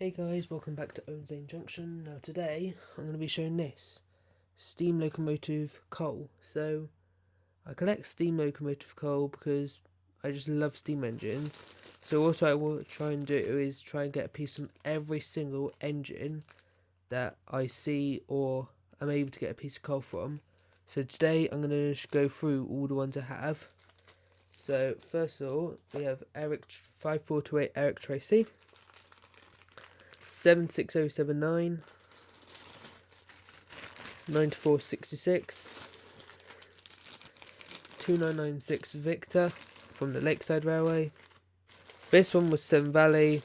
Hey guys, welcome back to Owenzane Junction. Now today I'm going to be showing this steam locomotive coal. So I collect steam locomotive coal because I just love steam engines. So what I will try and do is try and get a piece from every single engine that I see or I'm able to get a piece of coal from. So today I'm going to go through all the ones I have. So first of all, we have Eric 5428 Eric Tracy, 76079, 9466, 2996 Victor from the Lakeside Railway. This one was Severn Valley.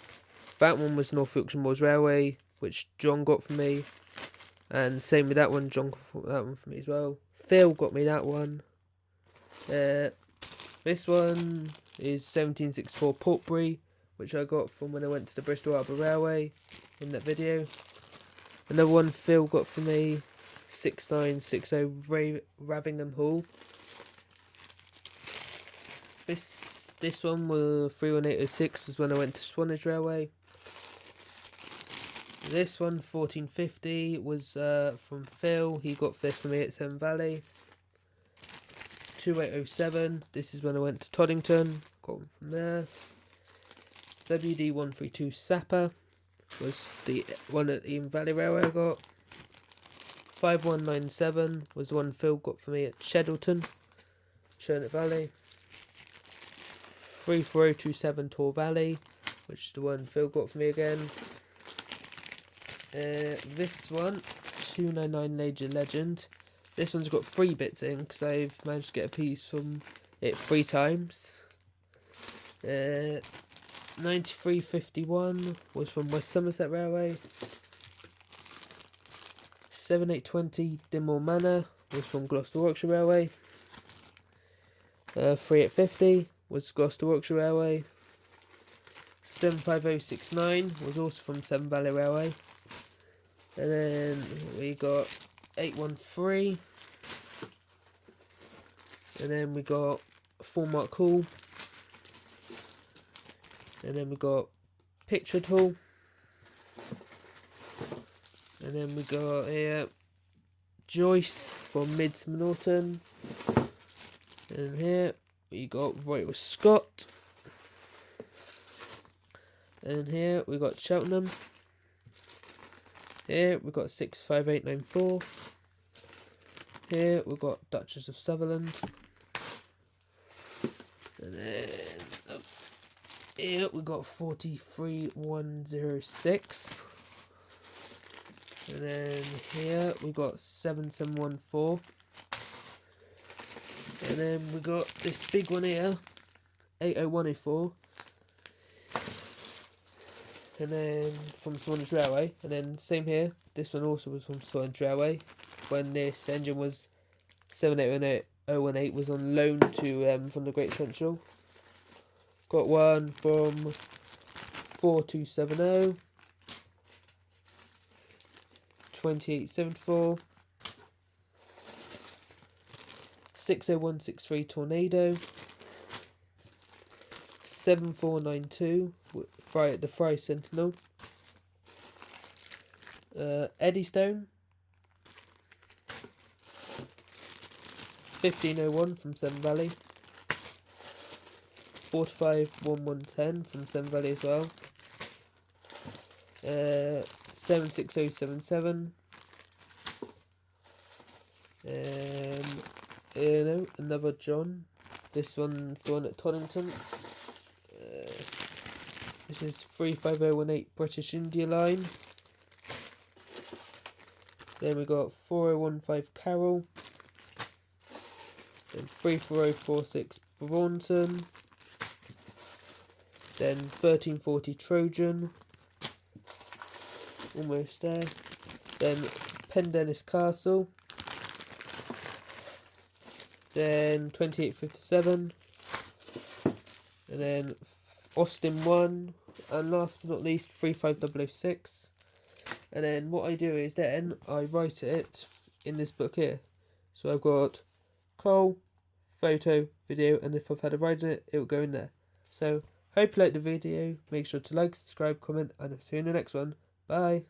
That one was North Yorkshire Moors Railway, which John got for me. And same with that one, John got that one for me as well. Phil got me that one. This one is 1764 Portbury, which I got from when I went to the Bristol Harbour Railway in that video. Another one Phil got for me, 6960 Ravingham Hall. This one was 31806 was when I went to Swanage Railway. This one 1450 was from Phil. He got this for me at Severn Valley. 2807. This is when I went to Toddington. Got one from there. WD 132 Sapper was the one at Eaton Valley Railway I got. 5197 was the one Phil got for me at Cheddleton, Churnet Valley. 34027 Tor Valley, which is the one Phil got for me again. This one, 299 Major Legend. This one's got 3 bits in because I've managed to get a piece from it 3 times. 9351 was from West Somerset Railway. 7820 Dinmore Manor was from Gloucester Yorkshire Railway. 3850 was Gloucester Yorkshire Railway. 75069 was also from Severn Valley Railway. And then we got 813. And then we got 4 Mark Hall. And then we got Pictured Hall. And then we got here Joyce from Midsummer Norton. And here we got Royal Scott. And here we got Cheltenham. Here we got 65894. Here we got Duchess of Sutherland. And then here we got 43106. And then here we got 7714. And then we got this big one here, 80104. And then from Swanage Railway. And then same here, this one also was from Swanage Railway when this engine was 78018 was on loan to from the Great Central. Got one from 4270, 2874, 60163 Tornado, 7492 the Fry Sentinel, Eddystone, 1501 from Severn Valley, 451110 from Severn Valley as well, 76077, another John. This one's the one at Toddington. This is 35018 British India Line. Then we got 4015 Carroll. Then 34046 Braunton. Then 1340 Trojan. Almost there. Then Pendennis Castle. Then 2857. And then Austin 1, and last but not least 35006. And then what I do is then I write it in this book here. So I've got coal, photo, video, and if I've had a ride in it, it will go in there. So Hope you liked the video. Make sure to like, subscribe, comment, and I'll see you in the next one. Bye.